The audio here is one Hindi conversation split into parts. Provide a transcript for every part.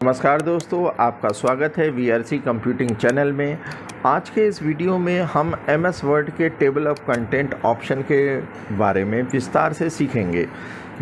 नमस्कार दोस्तों, आपका स्वागत है वीआरसी कंप्यूटिंग चैनल में। आज के इस वीडियो में हम एमएस वर्ड के टेबल ऑफ कंटेंट ऑप्शन के बारे में विस्तार से सीखेंगे।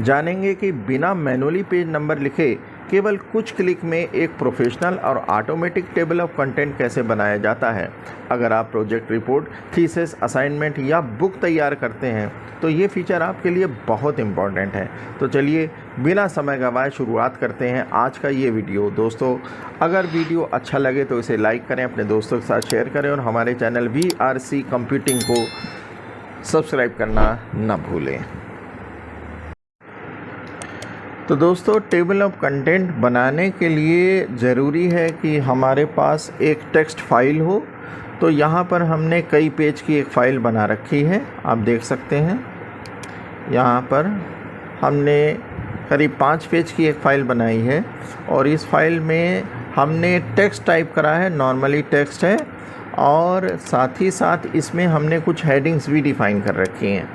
जानेंगे कि बिना मैनुअली पेज नंबर लिखे केवल कुछ क्लिक में एक प्रोफेशनल और ऑटोमेटिक टेबल ऑफ कंटेंट कैसे बनाया जाता है। अगर आप प्रोजेक्ट रिपोर्ट, थीसिस, असाइनमेंट या बुक तैयार करते हैं तो ये फीचर आपके लिए बहुत इम्पॉर्टेंट है। तो चलिए बिना समय गंवाए शुरुआत करते हैं आज का ये वीडियो। दोस्तों, अगर वीडियो अच्छा लगे तो इसे लाइक करें, अपने दोस्तों के साथ शेयर करें और हमारे चैनल वीआरसी कंप्यूटिंग को सब्सक्राइब करना न भूलें। तो दोस्तों, टेबल ऑफ कंटेंट बनाने के लिए ज़रूरी है कि हमारे पास एक टेक्स्ट फाइल हो। तो यहाँ पर हमने कई पेज की एक फ़ाइल बना रखी है, आप देख सकते हैं। यहाँ पर हमने करीब 5 पेज की एक फ़ाइल बनाई है और इस फाइल में हमने टेक्स्ट टाइप करा है, नॉर्मली टेक्स्ट है, और साथ ही साथ इसमें हमने कुछ हेडिंग्स भी डिफ़ाइन कर रखी हैं।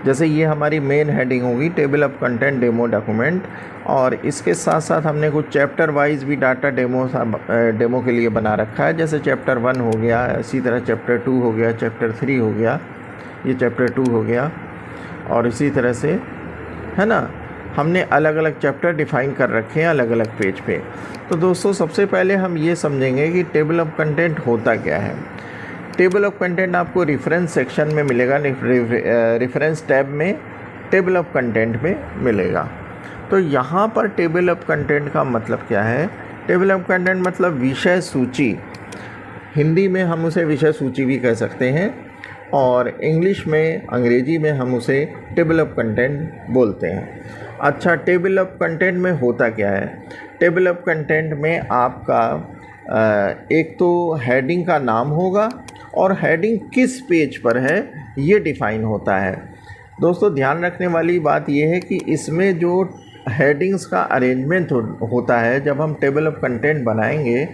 जैसे ये हमारी मेन हेडिंग होगी, table of content demo document, और इसके साथ साथ हमने कुछ चैप्टर वाइज भी डाटा डेमो के लिए बना रखा है। जैसे चैप्टर 1 हो गया, इसी तरह चैप्टर 2 हो गया, चैप्टर 3 हो गया, ये चैप्टर 2 हो गया, और इसी तरह से, है ना, हमने अलग अलग चैप्टर डिफ़ाइन कर रखे हैं अलग अलग पेज पे। तो दोस्तों, सबसे पहले हम ये समझेंगे कि टेबल ऑफ कंटेंट होता क्या है। टेबल ऑफ कंटेंट आपको रेफरेंस सेक्शन में मिलेगा, रेफरेंस टैब में टेबल ऑफ कंटेंट में मिलेगा। तो यहाँ पर टेबल ऑफ कंटेंट का मतलब क्या है? टेबल ऑफ कंटेंट मतलब विषय सूची। हिंदी में हम उसे विषय सूची भी कह सकते हैं और इंग्लिश में, अंग्रेजी में हम उसे टेबल ऑफ कंटेंट बोलते हैं। अच्छा, टेबल ऑफ कंटेंट में होता क्या है? टेबल ऑफ कंटेंट में आपका एक तो हेडिंग का नाम होगा और हेडिंग किस पेज पर है ये डिफ़ाइन होता है। दोस्तों, ध्यान रखने वाली बात यह है कि इसमें जो हेडिंग्स का अरेंजमेंट होता है, जब हम टेबल ऑफ कंटेंट बनाएंगे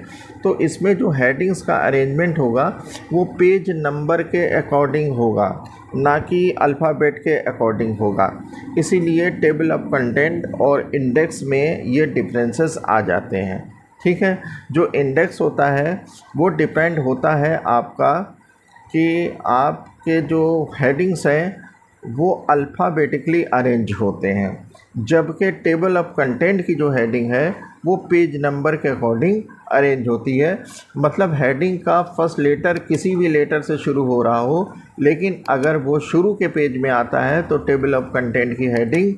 तो इसमें जो हेडिंग्स का अरेंजमेंट होगा वो पेज नंबर के अकॉर्डिंग होगा, ना कि अल्फ़ाबेट के अकॉर्डिंग होगा। इसीलिए टेबल ऑफ कंटेंट और इंडेक्स में ये डिफरेंसेस आ जाते हैं। ठीक है, जो इंडेक्स होता है वो डिपेंड होता है आपका कि आपके जो हेडिंग्स हैं वो अल्फ़ाबेटिकली अरेंज होते हैं, जबकि टेबल ऑफ कंटेंट की जो हेडिंग है वो पेज नंबर के अकॉर्डिंग अरेंज होती है। मतलब हेडिंग का फर्स्ट लेटर किसी भी लेटर से शुरू हो रहा हो, लेकिन अगर वो शुरू के पेज में आता है तो टेबल ऑफ कंटेंट की हेडिंग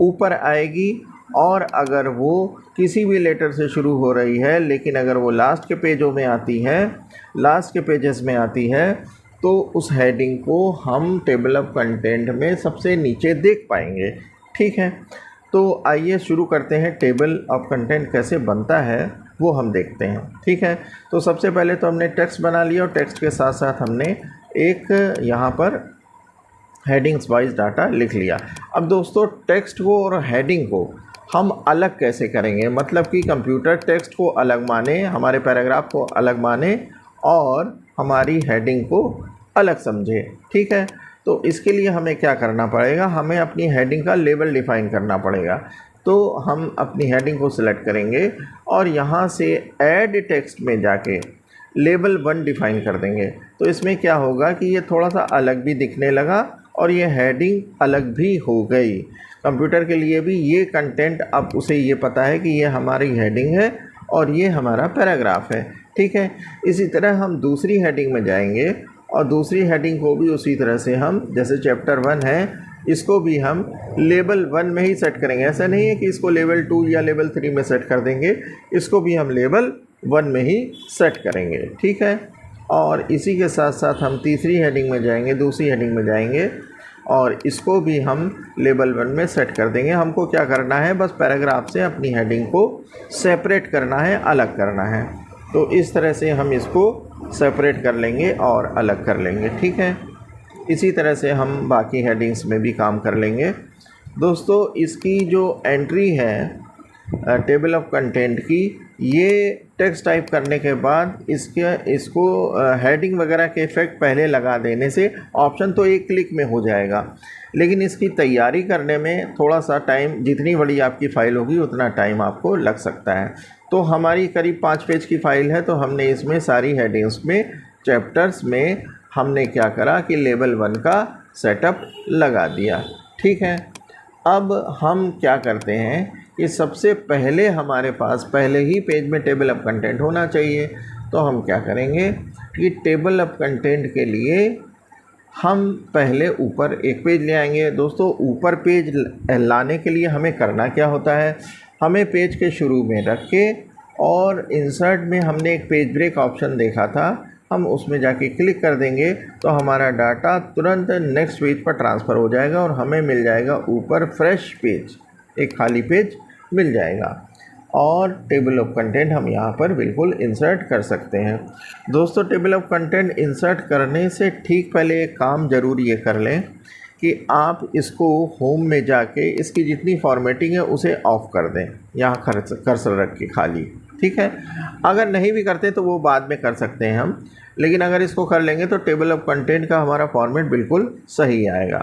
ऊपर आएगी, और अगर वो किसी भी लेटर से शुरू हो रही है लेकिन अगर वो लास्ट के पेजों में आती है, लास्ट के पेजेस में आती है, तो उस हेडिंग को हम टेबल ऑफ कंटेंट में सबसे नीचे देख पाएंगे। ठीक है, तो आइए शुरू करते हैं। टेबल ऑफ कंटेंट कैसे बनता है वो हम देखते हैं। ठीक है, तो सबसे पहले तो हमने टेक्स्ट बना लिया और टेक्स्ट के साथ साथ हमने एक यहाँ पर हेडिंग्स वाइज डाटा लिख लिया। अब दोस्तों, टेक्स्ट को और हेडिंग को हम अलग कैसे करेंगे? मतलब कि कंप्यूटर टेक्स्ट को अलग माने, हमारे पैराग्राफ को अलग माने और हमारी हेडिंग को अलग समझे। ठीक है, तो इसके लिए हमें क्या करना पड़ेगा? हमें अपनी हेडिंग का लेबल डिफ़ाइन करना पड़ेगा। तो हम अपनी हेडिंग को सिलेक्ट करेंगे और यहाँ से ऐड टेक्स्ट में जाके लेबल 1 डिफ़ाइन कर देंगे। तो इसमें क्या होगा कि ये थोड़ा सा अलग भी दिखने लगा और ये हेडिंग अलग भी हो गई। कंप्यूटर के लिए भी ये कंटेंट, अब उसे ये पता है कि ये हमारी हेडिंग है और ये हमारा पैराग्राफ है। ठीक है, इसी तरह हम दूसरी हेडिंग में जाएंगे और दूसरी हेडिंग को भी उसी तरह से हम, जैसे चैप्टर 1 है, इसको भी हम लेबल 1 में ही सेट करेंगे। ऐसा नहीं है कि इसको लेवल 2 या लेवल 3 में सेट कर देंगे, इसको भी हम लेवल 1 में ही सेट करेंगे। ठीक है, और इसी के साथ साथ हम तीसरी हेडिंग में जाएंगे, दूसरी हेडिंग में जाएंगे और इसको भी हम लेवल 1 में सेट कर देंगे। हमको क्या करना है? बस पैराग्राफ से अपनी हेडिंग को सेपरेट करना है, अलग करना है। तो इस तरह से हम इसको सेपरेट कर लेंगे और अलग कर लेंगे। ठीक है, इसी तरह से हम बाकी हेडिंग्स में भी काम कर लेंगे। दोस्तों, इसकी जो एंट्री है टेबल ऑफ कंटेंट की, ये टेक्स्ट टाइप करने के बाद इसको हेडिंग वगैरह के इफ़ेक्ट पहले लगा देने से ऑप्शन तो एक क्लिक में हो जाएगा, लेकिन इसकी तैयारी करने में थोड़ा सा टाइम, जितनी बड़ी आपकी फ़ाइल होगी उतना टाइम आपको लग सकता है। तो हमारी करीब 5 पेज की फ़ाइल है, तो हमने इसमें सारी हेडिंग्स में, चैप्टर्स में हमने क्या करा कि लेवल 1 का सेटअप लगा दिया। ठीक है, अब हम क्या करते हैं कि सबसे पहले हमारे पास पहले ही पेज में टेबल ऑफ कंटेंट होना चाहिए। तो हम क्या करेंगे कि टेबल ऑफ कंटेंट के लिए हम पहले ऊपर एक पेज ले आएंगे। दोस्तों, ऊपर पेज लाने के लिए हमें करना क्या होता है, हमें पेज के शुरू में रख के और इंसर्ट में हमने एक पेज ब्रेक ऑप्शन देखा था, हम उसमें जाके क्लिक कर देंगे तो हमारा डाटा तुरंत नेक्स्ट पेज पर ट्रांसफ़र हो जाएगा और हमें मिल जाएगा ऊपर फ्रेश पेज, एक खाली पेज मिल जाएगा और टेबल ऑफ कंटेंट हम यहाँ पर बिल्कुल इंसर्ट कर सकते हैं। दोस्तों, टेबल ऑफ कंटेंट इंसर्ट करने से ठीक पहले एक काम ज़रूर ये कर लें कि आप इसको होम में जाके इसकी जितनी फॉर्मेटिंग है उसे ऑफ़ कर दें, यहाँ कर्सर रख के खाली। ठीक है, अगर नहीं भी करते तो वो बाद में कर सकते हैं हम, लेकिन अगर इसको कर लेंगे तो टेबल ऑफ कंटेंट का हमारा फॉर्मेट बिल्कुल सही आएगा।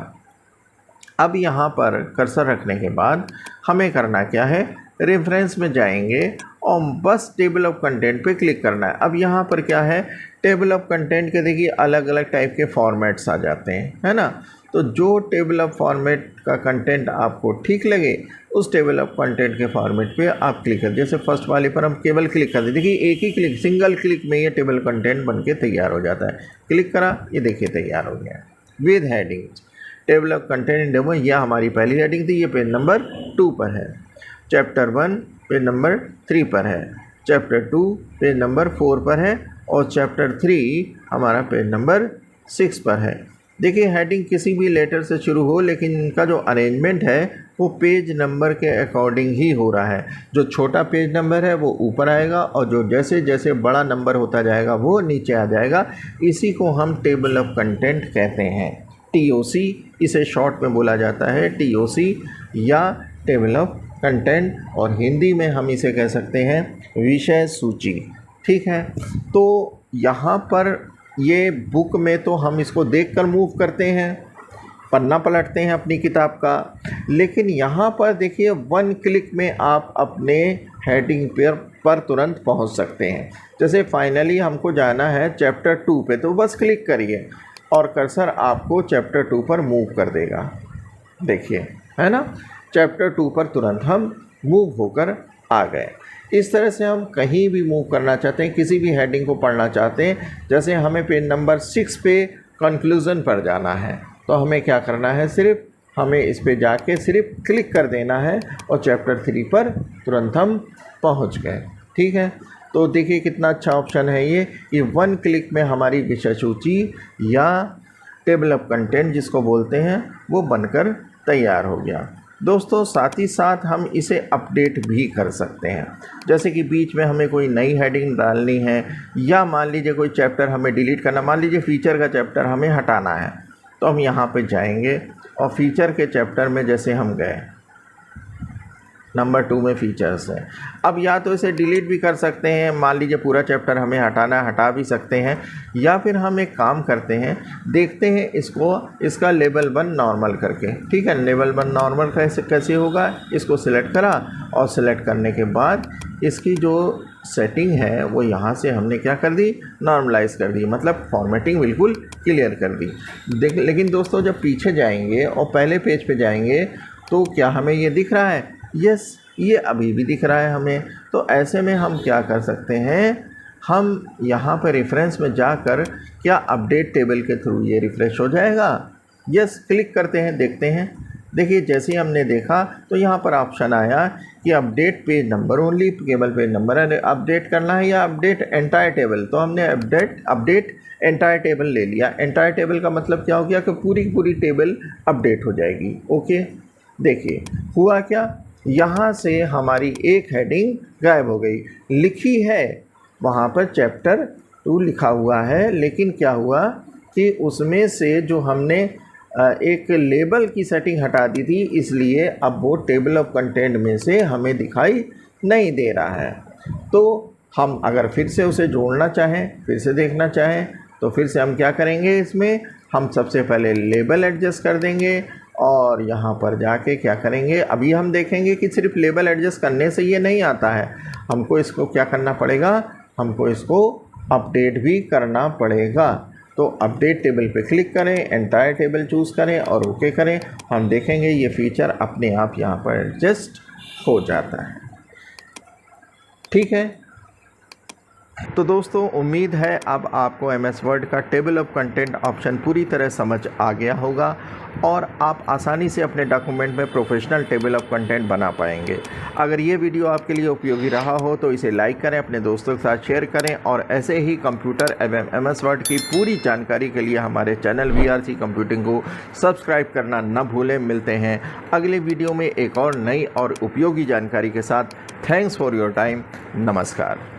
अब यहाँ पर कर्सर रखने के बाद हमें करना क्या है, रेफरेंस में जाएंगे और बस टेबल ऑफ कंटेंट पे क्लिक करना है। अब यहाँ पर क्या है, टेबल ऑफ कंटेंट के देखिए अलग अलग टाइप के फॉर्मेट्स आ जाते हैं, है ना। तो जो टेबल ऑफ फॉर्मेट का कंटेंट आपको ठीक लगे उस टेबल ऑफ कंटेंट के फॉर्मेट पे आप क्लिक कर, जैसे फर्स्ट वाले पर हम केवल क्लिक कर दें, देखिए एक ही क्लिक, सिंगल क्लिक में ये टेबल कंटेंट बन के तैयार हो जाता है। क्लिक करा, ये देखिए तैयार हो गया with heading table of content in demo. यह हमारी पहली हेडिंग थी, ये पेज नंबर 2 पर है। चैप्टर 1 पेज नंबर 3 पर है, चैप्टर 2 पेज नंबर 4 पर है और चैप्टर 3 हमारा पेज नंबर 6 पर है। देखिए हेडिंग किसी भी लेटर से शुरू हो, लेकिन इनका जो अरेंजमेंट है वो पेज नंबर के अकॉर्डिंग ही हो रहा है। जो छोटा पेज नंबर है वो ऊपर आएगा और जो जैसे जैसे बड़ा नंबर होता जाएगा वो नीचे आ जाएगा। इसी को हम टेबल ऑफ कंटेंट कहते हैं, TOC इसे शॉर्ट में बोला जाता है, TOC या टेबल ऑफ कंटेंट, और हिंदी में हम इसे कह सकते हैं विषय सूची। ठीक है, तो यहाँ पर ये बुक में तो हम इसको देखकर मूव करते हैं, पन्ना पलटते हैं अपनी किताब का, लेकिन यहाँ पर देखिए 1 क्लिक में आप अपने हेडिंग पर तुरंत पहुँच सकते हैं। जैसे फाइनली हमको जाना है चैप्टर 2 पे, तो बस क्लिक करिए और कर्सर आपको चैप्टर 2 पर मूव कर देगा। देखिए, है ना, चैप्टर 2 पर तुरंत हम मूव होकर आ गए। इस तरह से हम कहीं भी मूव करना चाहते हैं, किसी भी हेडिंग को पढ़ना चाहते हैं, जैसे हमें पेज नंबर 6 पे कंक्लूज़न पर जाना है तो हमें क्या करना है, सिर्फ हमें इस पे जाके सिर्फ क्लिक कर देना है और चैप्टर 3 पर तुरंत हम पहुंच गए। ठीक है, तो देखिए कितना अच्छा ऑप्शन है ये 1 क्लिक में हमारी विषय सूची या टेबल ऑफ कंटेंट जिसको बोलते हैं वो बनकर तैयार हो गया। दोस्तों, साथ ही साथ हम इसे अपडेट भी कर सकते हैं, जैसे कि बीच में हमें कोई नई हेडिंग डालनी है या मान लीजिए कोई चैप्टर हमें डिलीट करना, मान लीजिए फीचर का चैप्टर हमें हटाना है तो हम यहाँ पे जाएंगे और फीचर के चैप्टर में जैसे हम गए, नंबर 2 में फीचर्स है। अब या तो इसे डिलीट भी कर सकते हैं, मान लीजिए पूरा चैप्टर हमें हटाना है, हटा भी सकते हैं, या फिर हम एक काम करते हैं, देखते हैं इसका लेवल 1 नॉर्मल करके। ठीक है, लेवल 1 नॉर्मल कैसे होगा, इसको सिलेक्ट करा और सिलेक्ट करने के बाद इसकी जो सेटिंग है वो यहाँ से हमने क्या कर दी, नॉर्मलाइज कर दी, मतलब फॉर्मेटिंग बिल्कुल क्लियर कर दी। लेकिन दोस्तों, जब पीछे जाएंगे और पहले पेज पे जाएंगे तो क्या हमें ये दिख रहा है, यस ये अभी भी दिख रहा है हमें। तो ऐसे में हम क्या कर सकते हैं, हम यहाँ पर रेफरेंस में जाकर क्या अपडेट टेबल के थ्रू ये रिफ़्रेश हो जाएगा, यस क्लिक करते हैं, देखते हैं। देखिए जैसे ही हमने देखा तो यहाँ पर ऑप्शन आया कि अपडेट पेज नंबर ओनली, केवल पेज नंबर अपडेट करना है या अपडेट एंटायर टेबल। तो हमने अपडेट एंटायर टेबल ले लिया। एंटायर टेबल का मतलब क्या हो गया कि पूरी टेबल अपडेट हो जाएगी। ओके, देखिए हुआ क्या, यहाँ से हमारी एक हेडिंग गायब हो गई, लिखी है वहाँ पर चैप्टर 2 लिखा हुआ है, लेकिन क्या हुआ कि उसमें से जो हमने एक लेबल की सेटिंग हटा दी थी, इसलिए अब वो टेबल ऑफ कंटेंट में से हमें दिखाई नहीं दे रहा है। तो हम अगर फिर से उसे जोड़ना चाहें, फिर से देखना चाहें, तो फिर से हम क्या करेंगे, इसमें हम सबसे पहले लेबल एडजस्ट कर देंगे और यहाँ पर जाके क्या करेंगे, अभी हम देखेंगे कि सिर्फ लेबल एडजस्ट करने से ये नहीं आता है, हमको इसको क्या करना पड़ेगा, हमको इसको अपडेट भी करना पड़ेगा। तो अपडेट टेबल पे क्लिक करें, एंटायर टेबल चूज़ करें और ओके करें। हम देखेंगे ये फीचर अपने आप यहाँ पर एडजस्ट हो जाता है। ठीक है, तो दोस्तों उम्मीद है अब आपको MS वर्ड का टेबल ऑफ कंटेंट ऑप्शन पूरी तरह समझ आ गया होगा और आप आसानी से अपने डॉक्यूमेंट में प्रोफेशनल टेबल ऑफ कंटेंट बना पाएंगे। अगर ये वीडियो आपके लिए उपयोगी रहा हो तो इसे लाइक करें, अपने दोस्तों के साथ शेयर करें और ऐसे ही कंप्यूटर एवं MS वर्ड की पूरी जानकारी के लिए हमारे चैनल VRC कंप्यूटिंग को सब्सक्राइब करना न भूलें। मिलते हैं अगले वीडियो में एक और नई और उपयोगी जानकारी के साथ। Thanks for your time. नमस्कार।